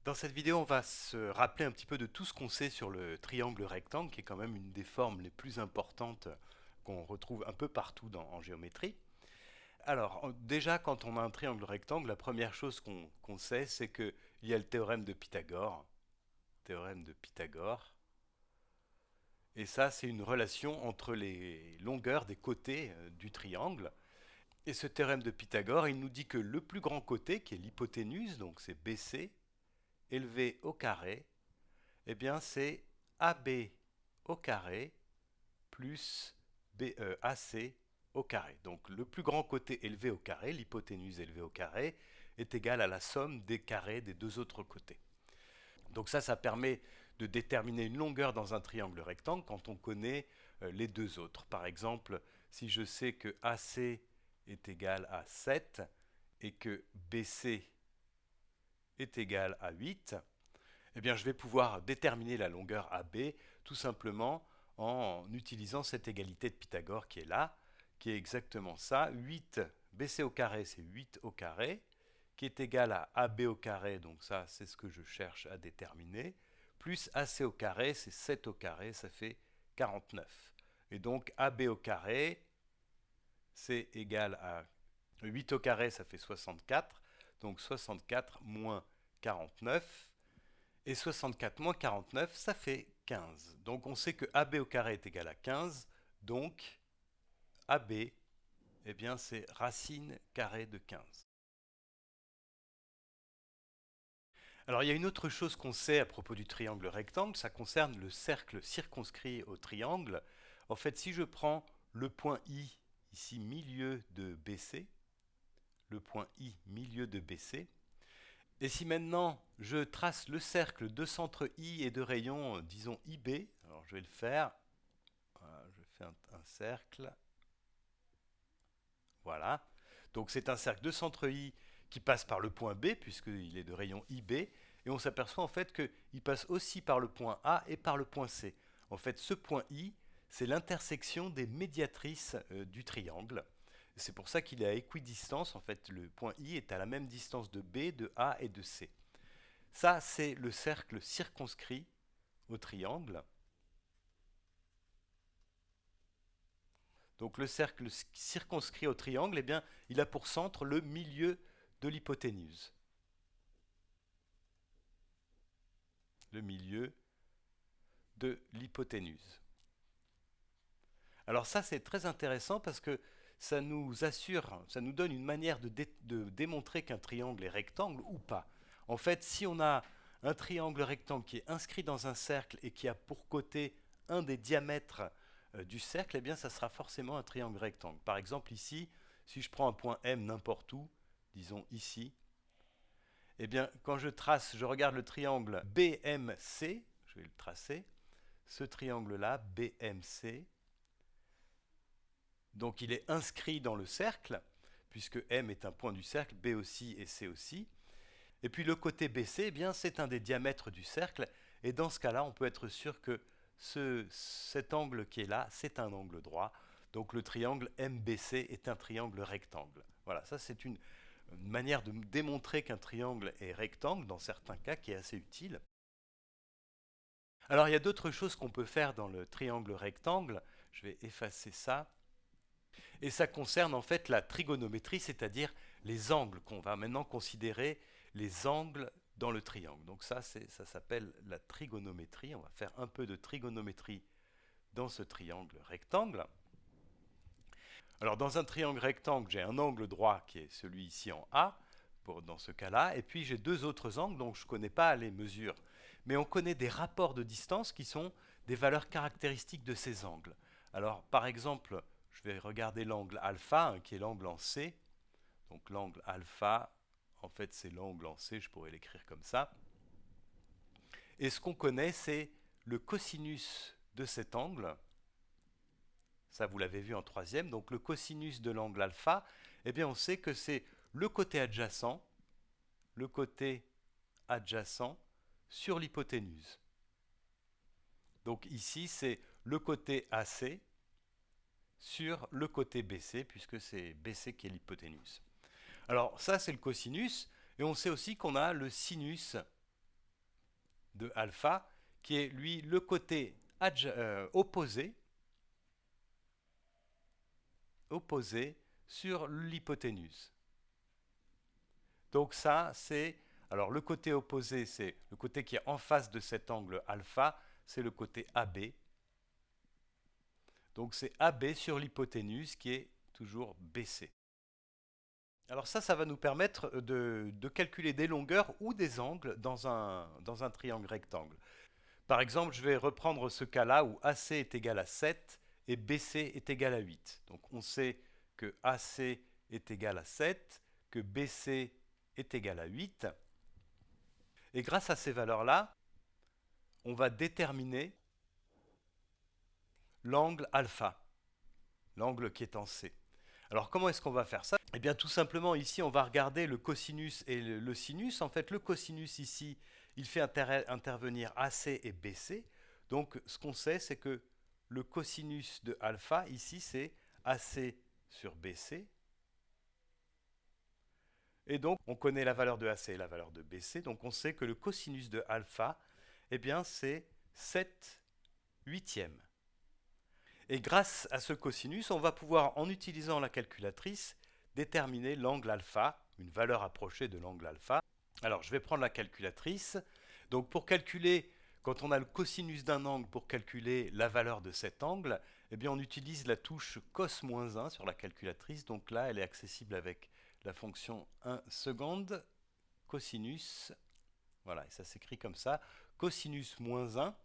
Dans cette vidéo, on va se rappeler un petit peu de tout ce qu'on sait sur le triangle rectangle, qui est quand même une des formes les plus importantes qu'on retrouve un peu partout en géométrie. Alors, déjà, quand on a un triangle rectangle, la première chose qu'on sait, c'est qu'il y a le théorème de Pythagore. Théorème de Pythagore. Et ça, c'est une relation entre les longueurs des côtés du triangle. Et ce théorème de Pythagore, il nous dit que le plus grand côté, qui est l'hypoténuse, donc c'est BC, élevé au carré, eh bien c'est AB au carré plus AC au carré. Donc le plus grand côté élevé au carré, l'hypoténuse élevée au carré, est égal à la somme des carrés des deux autres côtés. Donc ça permet de déterminer une longueur dans un triangle rectangle quand on connaît les deux autres. Par exemple, si je sais que AC est égal à 7 et que BC est égal à 8, eh bien, je vais pouvoir déterminer la longueur AB tout simplement en utilisant cette égalité de Pythagore qui est là, qui est exactement ça. 8 BC au carré, c'est 8 au carré, qui est égal à AB au carré, donc ça, c'est ce que je cherche à déterminer, plus AC au carré, c'est 7 au carré, ça fait 49. Et donc AB au carré, c'est égal à 8 au carré, ça fait 64. Donc 64 moins 49. Et 64 moins 49, ça fait 15. Donc on sait que AB au carré est égal à 15. Donc AB, eh bien c'est racine carrée de 15. Alors il y a une autre chose qu'on sait à propos du triangle rectangle, ça concerne le cercle circonscrit au triangle. En fait, si je prends le point I, ici milieu de BC, le point I milieu de BC, et si maintenant je trace le cercle de centre I et de rayon, disons IB, alors je vais le faire. Voilà, je fais un cercle. Voilà. Donc c'est un cercle de centre I qui passe par le point B, puisqu'il est de rayon IB. Et on s'aperçoit en fait qu'il passe aussi par le point A et par le point C. En fait, ce point I, c'est l'intersection des médiatrices du triangle. C'est pour ça qu'il est à équidistance. En fait, le point I est à la même distance de B, de A et de C. Ça, c'est le cercle circonscrit au triangle. Donc le cercle circonscrit au triangle, eh bien, il a pour centre le milieu de l'hypoténuse. Le milieu de l'hypoténuse. Alors ça, c'est très intéressant parce que ça nous assure, ça nous donne une manière de démontrer qu'un triangle est rectangle ou pas. En fait, si on a un triangle rectangle qui est inscrit dans un cercle et qui a pour côté un des diamètres du cercle, eh bien, ça sera forcément un triangle rectangle. Par exemple, ici, si je prends un point M n'importe où, disons ici, eh bien, quand je trace, je regarde le triangle BMC, je vais le tracer, ce triangle-là, BMC, donc il est inscrit dans le cercle, puisque M est un point du cercle, B aussi et C aussi. Et puis le côté BC, eh bien, c'est un des diamètres du cercle, et dans ce cas-là, on peut être sûr que cet angle qui est là, c'est un angle droit. Donc le triangle MBC est un triangle rectangle. Voilà, ça c'est une manière de démontrer qu'un triangle est rectangle, dans certains cas, qui est assez utile. Alors il y a d'autres choses qu'on peut faire dans le triangle rectangle. Je vais effacer ça. Et ça concerne en fait la trigonométrie, c'est-à-dire les angles qu'on va maintenant considérer, les angles dans le triangle. Donc ça s'appelle la trigonométrie. On va faire un peu de trigonométrie dans ce triangle rectangle. Alors dans un triangle rectangle, j'ai un angle droit qui est celui ici en A, dans ce cas-là, et puis j'ai deux autres angles dont je ne connais pas les mesures. Mais on connaît des rapports de distance qui sont des valeurs caractéristiques de ces angles. Alors par exemple, je vais regarder l'angle alpha, hein, qui est l'angle en C. Donc l'angle alpha, en fait c'est l'angle en C, je pourrais l'écrire comme ça. Et ce qu'on connaît, c'est le cosinus de cet angle. Ça, vous l'avez vu en troisième. Donc le cosinus de l'angle alpha, eh bien on sait que c'est le côté adjacent sur l'hypoténuse. Donc ici, c'est le côté AC sur le côté BC, puisque c'est BC qui est l'hypoténuse. Alors ça, c'est le cosinus, et on sait aussi qu'on a le sinus de alpha, qui est lui le côté opposé sur l'hypoténuse. Donc ça, c'est... Alors le côté opposé, c'est le côté qui est en face de cet angle alpha, c'est le côté AB. Donc c'est AB sur l'hypoténuse qui est toujours BC. Alors ça va nous permettre de calculer des longueurs ou des angles dans un triangle rectangle. Par exemple, je vais reprendre ce cas-là où AC est égal à 7 et BC est égal à 8. Donc on sait que AC est égal à 7, que BC est égal à 8. Et grâce à ces valeurs-là, on va déterminer l'angle alpha, l'angle qui est en C. Alors comment est-ce qu'on va faire ça? Eh bien tout simplement ici on va regarder le cosinus et le sinus. En fait le cosinus ici il fait intervenir AC et BC. Donc ce qu'on sait c'est que le cosinus de alpha ici c'est AC sur BC. Et donc on connaît la valeur de AC et la valeur de BC. Donc on sait que le cosinus de alpha eh bien c'est 7 huitièmes. Et grâce à ce cosinus, on va pouvoir, en utilisant la calculatrice, déterminer l'angle alpha, une valeur approchée de l'angle alpha. Alors, je vais prendre la calculatrice. Donc, pour calculer, quand on a le cosinus d'un angle, pour calculer la valeur de cet angle, eh bien, on utilise la touche cos-1 sur la calculatrice. Donc là, elle est accessible avec la fonction 1 seconde, cosinus, voilà, et ça s'écrit comme ça, cosinus moins 1.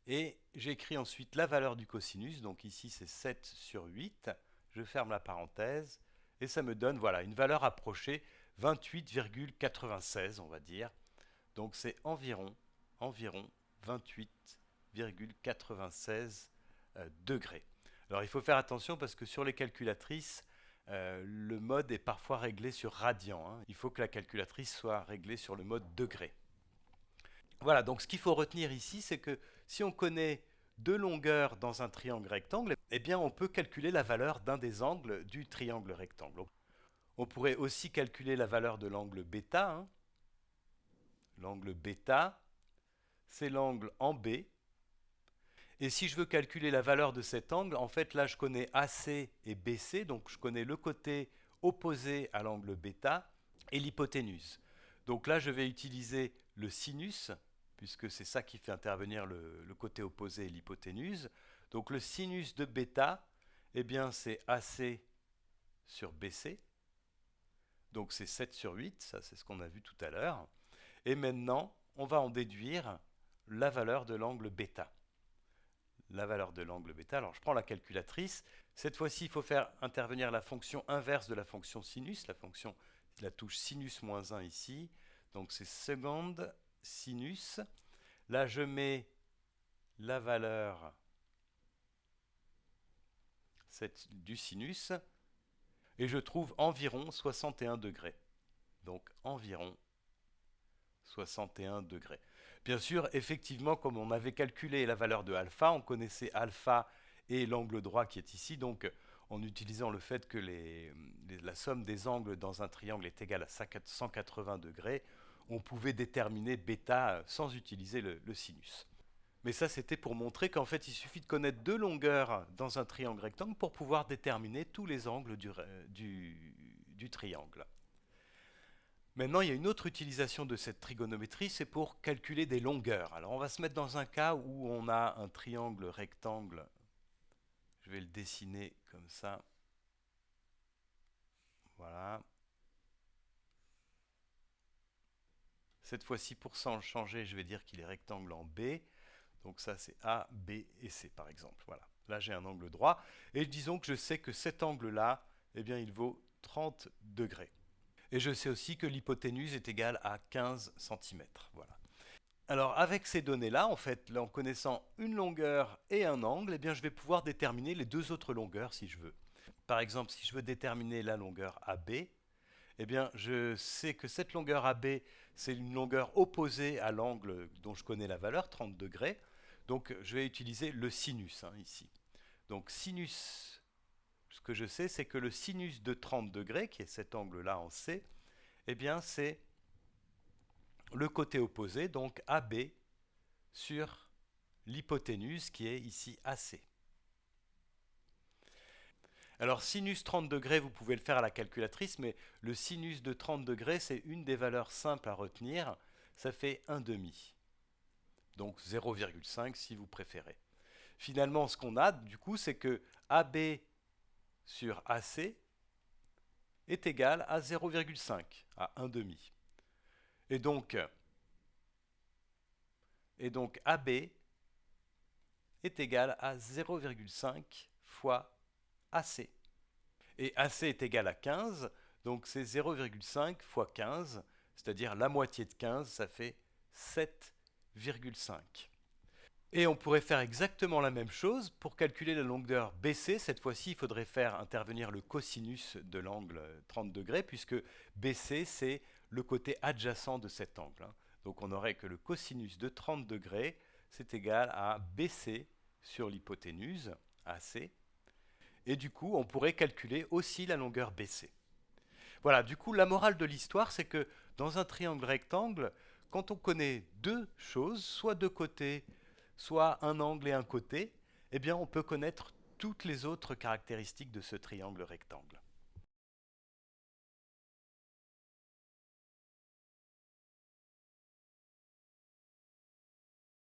Et j'écris ensuite la valeur du cosinus, donc ici c'est 7 sur 8, je ferme la parenthèse, et ça me donne voilà, une valeur approchée, 28,96 on va dire. Donc c'est environ 28,96 degrés. Alors il faut faire attention parce que sur les calculatrices, le mode est parfois réglé sur radian. Hein. Il faut que la calculatrice soit réglée sur le mode degré. Voilà, donc ce qu'il faut retenir ici, c'est que si on connaît deux longueurs dans un triangle rectangle, eh bien on peut calculer la valeur d'un des angles du triangle rectangle. On pourrait aussi calculer la valeur de l'angle bêta. Hein. L'angle bêta, c'est l'angle en B. Et si je veux calculer la valeur de cet angle, en fait là je connais AC et BC, donc je connais le côté opposé à l'angle bêta et l'hypoténuse. Donc là je vais utiliser le sinus, puisque c'est ça qui fait intervenir le côté opposé et l'hypoténuse. Donc le sinus de bêta, eh bien c'est AC sur BC. Donc c'est 7 sur 8, ça c'est ce qu'on a vu tout à l'heure. Et maintenant, on va en déduire la valeur de l'angle bêta. La valeur de l'angle bêta, alors je prends la calculatrice. Cette fois-ci, il faut faire intervenir la fonction inverse de la fonction sinus, la touche sinus moins 1 ici. Donc c'est seconde sinus. Là, je mets la valeur du sinus et je trouve environ 61 degrés. Donc environ 61 degrés. Bien sûr, effectivement, comme on avait calculé la valeur de alpha, on connaissait alpha et l'angle droit qui est ici. Donc en utilisant le fait que la somme des angles dans un triangle est égale à 180 degrés, on pouvait déterminer bêta sans utiliser le sinus. Mais ça, c'était pour montrer qu'en fait, il suffit de connaître deux longueurs dans un triangle rectangle pour pouvoir déterminer tous les angles du triangle. Maintenant, il y a une autre utilisation de cette trigonométrie, c'est pour calculer des longueurs. Alors, on va se mettre dans un cas où on a un triangle rectangle. Je vais le dessiner comme ça. Voilà. Cette fois-ci, pour changer, je vais dire qu'il est rectangle en B. Donc ça, c'est A, B et C, par exemple. Voilà. Là, j'ai un angle droit. Et disons que je sais que cet angle-là, eh bien, il vaut 30 degrés. Et je sais aussi que l'hypoténuse est égale à 15 cm. Voilà. Alors, avec ces données-là, en fait, là, en connaissant une longueur et un angle, eh bien, je vais pouvoir déterminer les deux autres longueurs si je veux. Par exemple, si je veux déterminer la longueur AB, eh bien, je sais que cette longueur AB, c'est une longueur opposée à l'angle dont je connais la valeur, 30 degrés. Donc, je vais utiliser le sinus ici. Donc, sinus, ce que je sais, c'est que le sinus de 30 degrés, qui est cet angle-là en C, eh bien, c'est le côté opposé, donc AB sur l'hypoténuse qui est ici AC. Alors sinus 30 degrés, vous pouvez le faire à la calculatrice, mais le sinus de 30 degrés, c'est une des valeurs simples à retenir. Ça fait 1 demi. Donc 0,5 si vous préférez. Finalement, ce qu'on a, du coup, c'est que AB sur AC est égal à 0,5, à 1 demi. Et donc AB est égal à 0,5 fois AC. Et AC est égal à 15, donc c'est 0,5 fois 15, c'est-à-dire la moitié de 15, ça fait 7,5. Et on pourrait faire exactement la même chose pour calculer la longueur BC. Cette fois-ci, il faudrait faire intervenir le cosinus de l'angle 30 degrés, puisque BC, c'est le côté adjacent de cet angle. Donc on aurait que le cosinus de 30 degrés, c'est égal à BC sur l'hypoténuse, AC. Et du coup, on pourrait calculer aussi la longueur BC. Voilà, du coup, la morale de l'histoire, c'est que dans un triangle rectangle, quand on connaît deux choses, soit deux côtés, soit un angle et un côté, eh bien, on peut connaître toutes les autres caractéristiques de ce triangle rectangle.